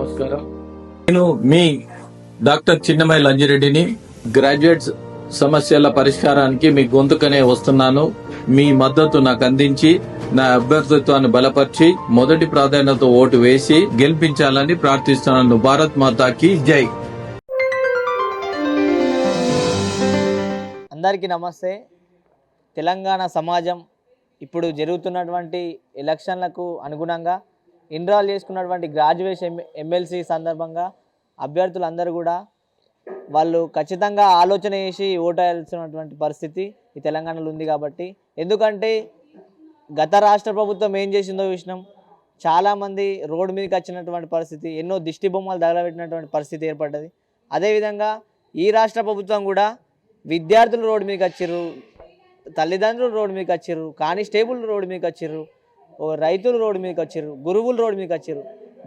నమస్కారం. నేను మీ doctor చిన్నమై లంజిరెడ్డిని. Graduates సమస్యల పరిష్కారానికి మీ గొంతుకనే వస్తున్నాను. మీ మద్దతు నాకు అందించి నా అభ్యర్థిత్వాన్ని బలపరిచి మొదటి ప్రాధాన్యత ఓటు వేసి గెలిపించాలని ప్రార్థిస్తున్నాను. భారత్ మాతాకి జై. అందరికీ నమస్తే. తెలంగాణ సమాజం ఇప్పుడు జరుగుతున్నటువంటి ఎలక్షన్లకు అనుగుణంగా ఎన్రోల్ చేసుకున్నటువంటి గ్రాడ్యుయేషన్ ఎమ్మెల్సీ సందర్భంగా అభ్యర్థులందరూ కూడా వాళ్ళు ఖచ్చితంగా ఆలోచన చేసి ఓటు వేయాల్సినటువంటి పరిస్థితి ఈ తెలంగాణలో ఉంది. కాబట్టి ఎందుకంటే గత రాష్ట్ర ప్రభుత్వం ఏం చేసిందో చూసినాం. చాలామంది రోడ్డు మీదకి వచ్చినటువంటి పరిస్థితి, ఎన్నో దిష్టి బొమ్మలు తగలబెట్టినటువంటి పరిస్థితి ఏర్పడ్డది. అదేవిధంగా ఈ రాష్ట్ర ప్రభుత్వం కూడా విద్యార్థులు రోడ్డు మీదకి వచ్చిర్రు, తల్లిదండ్రులు రోడ్డు మీదకి వచ్చిర్రు, కానిస్టేబుల్ రోడ్డు మీదకి వచ్చిర్రు, రైతులు రోడ్డు మీదకి వచ్చిర్రు, గురువులు రోడ్డు మీదకి వచ్చిర్రు.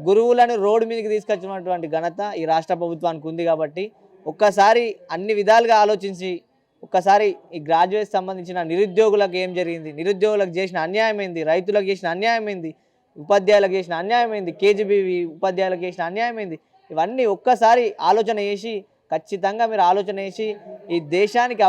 గురువులను రోడ్డు మీదకి తీసుకొచ్చినటువంటి ఘనత ఈ రాష్ట్ర ప్రభుత్వానికి ఉంది. కాబట్టి ఒక్కసారి అన్ని విధాలుగా ఆలోచించి ఒక్కసారి ఈ గ్రాడ్యుయేట్ సంబంధించిన నిరుద్యోగులకు ఏం జరిగింది, నిరుద్యోగులకు చేసిన అన్యాయం ఏంది, రైతులకు చేసిన అన్యాయం ఏంది, ఉపాధ్యాయులకు చేసిన అన్యాయం ఏంది, కేజీబీవీ ఉపాధ్యాయులకు చేసిన అన్యాయం ఏంది, ఇవన్నీ ఒక్కసారి ఆలోచన చేసి ఖచ్చితంగా మీరు ఆలోచన చేసి ఈ దేశానికి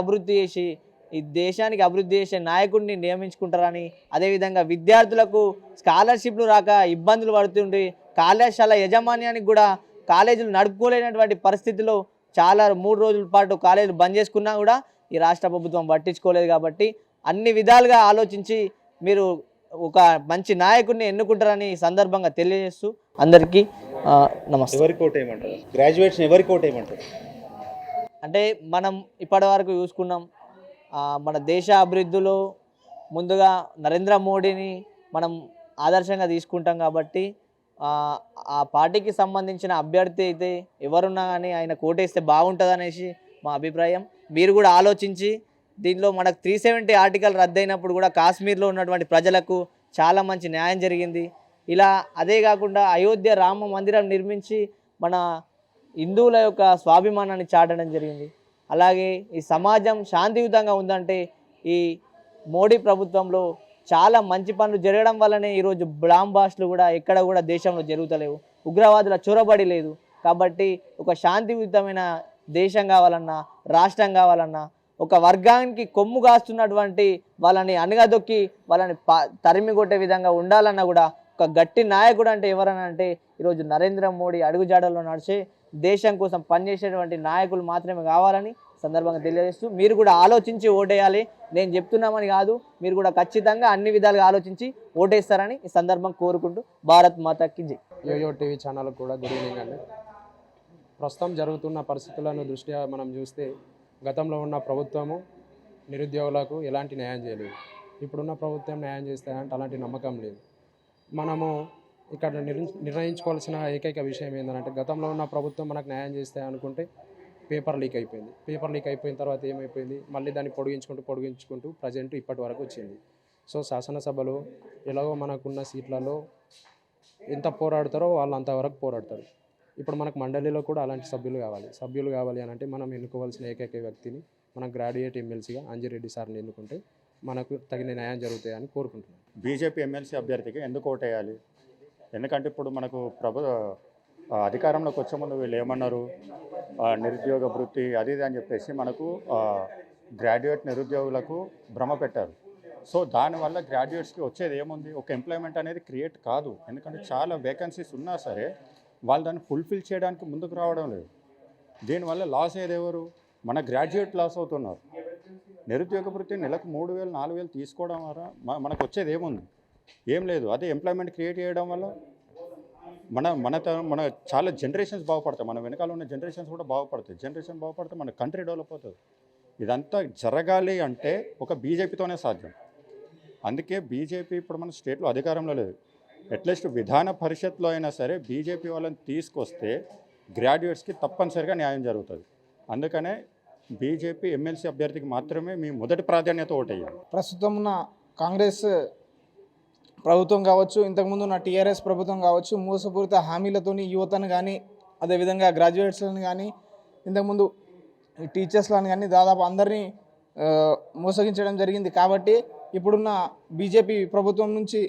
అభివృద్ధి చేసే నాయకుడిని నియమించుకుంటారని, అదేవిధంగా విద్యార్థులకు స్కాలర్షిప్లు రాక ఇబ్బందులు పడుతుంటే కళాశాల యాజమాన్యానికి కూడా కాలేజీలు నడుపుకోలేనటువంటి పరిస్థితిలో చాలా 3 రోజుల పాటు కాలేజీలు బంద్ చేసుకున్నా కూడా ఈ రాష్ట్ర ప్రభుత్వం పట్టించుకోలేదు. కాబట్టి అన్ని విధాలుగా ఆలోచించి మీరు ఒక మంచి నాయకుడిని ఎన్నుకుంటారని సందర్భంగా తెలియజేస్తూ అందరికీ నమస్తే. ఎవరికి ఓటు వేయమంటారు? గ్రాడ్యుయేట్స్ని ఎవరికి ఓటు వేయమంటారు? అంటే మనం ఇప్పటి వరకు చూసుకున్నాం, మన దేశ అభివృద్ధిలో ముందుగా నరేంద్ర మోడీని మనం ఆదర్శంగా తీసుకుంటాం. కాబట్టి ఆ పార్టీకి సంబంధించిన అభ్యర్థి అయితే ఎవరున్నా కానీ ఆయన కోటేస్తే బాగుంటుంది అనేసి మా అభిప్రాయం. మీరు కూడా ఆలోచించి దీనిలో మనకు 370 ఆర్టికల్ రద్దయినప్పుడు కూడా కాశ్మీర్లో ఉన్నటువంటి ప్రజలకు చాలా మంచి న్యాయం జరిగింది. ఇలా అదే కాకుండా అయోధ్య రామ మందిరం నిర్మించి మన హిందువుల యొక్క స్వాభిమానాన్ని చాటడం జరిగింది. అలాగే ఈ సమాజం శాంతియుతంగా ఉందంటే ఈ మోడీ ప్రభుత్వంలో చాలా మంచి పనులు జరగడం వల్లనే ఈరోజు బ్లాంబాస్టులు కూడా ఎక్కడ కూడా దేశంలో జరుగుతలేవు, ఉగ్రవాదుల చొరబడి లేదు. కాబట్టి ఒక శాంతియుతమైన దేశం కావాలన్నా, రాష్ట్రం కావాలన్నా, ఒక వర్గానికి కొమ్ము కాస్తున్నటువంటి వాళ్ళని అణగదొక్కి వాళ్ళని తరిమి కొట్టే విధంగా ఉండాలన్నా కూడా ఒక గట్టి నాయకుడు అంటే ఎవరన్నా అంటే ఈరోజు నరేంద్ర మోడీ అడుగుజాడల్లో నడిచే దేశం కోసం పనిచేసేటువంటి నాయకులు మాత్రమే కావాలని సందర్భంగా తెలియజేస్తూ మీరు కూడా ఆలోచించి ఓటేయాలి. నేను చెప్తున్నామని కాదు, మీరు కూడా ఖచ్చితంగా అన్ని విధాలుగా ఆలోచించి ఓటేస్తారని ఈ సందర్భం కోరుకుంటూ భారత్ మాతాకి జై. యోయో టీవీ ఛానల్ కూడా గుడ్ ఈవినింగ్ అండి. ప్రస్తుతం జరుగుతున్న పరిస్థితులను దృష్ట్యా మనం చూస్తే గతంలో ఉన్న ప్రభుత్వము నిరుద్యోగులకు ఎలాంటి న్యాయం చేయలేదు. ఇప్పుడున్న ప్రభుత్వం న్యాయం చేస్తాయంటే అలాంటి నమ్మకం లేదు. మనము ఇక్కడ నిర్ణయించుకోవాల్సిన ఏకైక విషయం ఏంటంటే గతంలో ఉన్న ప్రభుత్వం మనకు న్యాయం చేస్తే అనుకుంటే పేపర్ లీక్ అయిపోయింది. పేపర్ లీక్ అయిపోయిన తర్వాత ఏమైపోయింది, మళ్ళీ దాన్ని పొడిగించుకుంటూ ప్రజెంట్ ఇప్పటి వరకు వచ్చింది. సో శాసనసభలో ఎలాగో మనకున్న సీట్లలో ఎంత పోరాడతారో వాళ్ళు అంతవరకు పోరాడతారు. ఇప్పుడు మనకు మండలిలో కూడా అలాంటి సభ్యులు కావాలి అని అంటే మనం ఎన్నుకోవాల్సిన ఏకైక వ్యక్తిని మనం గ్రాడ్యుయేట్ ఎమ్మెల్సీగా అంజిరెడ్డి సార్ని ఎన్నుకుంటే మనకు తగిన న్యాయం జరుగుతాయని కోరుకుంటున్నాను. బీజేపీ ఎమ్మెల్సీ అభ్యర్థికి ఎందుకు ఓటు వేయాలి? ఎందుకంటే ఇప్పుడు మనకు అధికారంలోకి వచ్చే ముందు వీళ్ళు ఏమన్నారు, నిరుద్యోగ వృత్తి అది ఇది అని చెప్పేసి మనకు గ్రాడ్యుయేట్ నిరుద్యోగులకు భ్రమ పెట్టారు. సో దానివల్ల గ్రాడ్యుయేట్స్కి వచ్చేది ఏముంది, ఒక ఎంప్లాయ్మెంట్ అనేది క్రియేట్ కాదు. ఎందుకంటే చాలా వేకెన్సీస్ ఉన్నా సరే వాళ్ళు దాన్ని ఫుల్ఫిల్ చేయడానికి ముందుకు రావడం లేదు. దీనివల్ల లాస్ అయ్యేది ఎవరు? మన గ్రాడ్యుయేట్ లాస్ అవుతున్నారు. నిరుద్యోగ వృత్తి నెలకు 3,000 4,000 తీసుకోవడం వల్ల మనకు వచ్చేది ఏముంది? ఏం లేదు. అదే ఎంప్లాయ్మెంట్ క్రియేట్ చేయడం వల్ల మన చాలా జనరేషన్స్ బాగుపడతాయి. మన వెనకాల ఉన్న జనరేషన్స్ కూడా బాగుపడతాయి. జనరేషన్ బాగుపడితే మన కంట్రీ డెవలప్ అవుతుంది. ఇదంతా జరగాలి అంటే ఒక బీజేపీతోనే సాధ్యం. అందుకే బీజేపీ ఇప్పుడు మన స్టేట్లో అధికారంలో లేదు. అట్లీస్ట్ విధాన పరిషత్లో అయినా సరే బీజేపీ వాళ్ళని తీసుకొస్తే గ్రాడ్యుయేట్స్కి తప్పనిసరిగా న్యాయం జరుగుతుంది. అందుకనే బీజేపీ ఎమ్మెల్సీ అభ్యర్థికి మాత్రమే మీ మొదటి ప్రాధాన్యత ఓటేయాలి. ప్రస్తుతం ఉన్న కాంగ్రెస్ ప్రభుత్వం కావచ్చు, ఇంతకుముందు ఉన్న టీఆర్ఎస్ ప్రభుత్వం కావచ్చు, మోసపూరిత హామీలతోని యువతను కానీ అదేవిధంగా గ్రాడ్యుయేట్స్లను కానీ ఇంతకుముందు టీచర్స్లను కానీ దాదాపు అందరినీ మోసగించడం జరిగింది. కాబట్టి ఇప్పుడున్న బీజేపీ ప్రభుత్వం నుంచి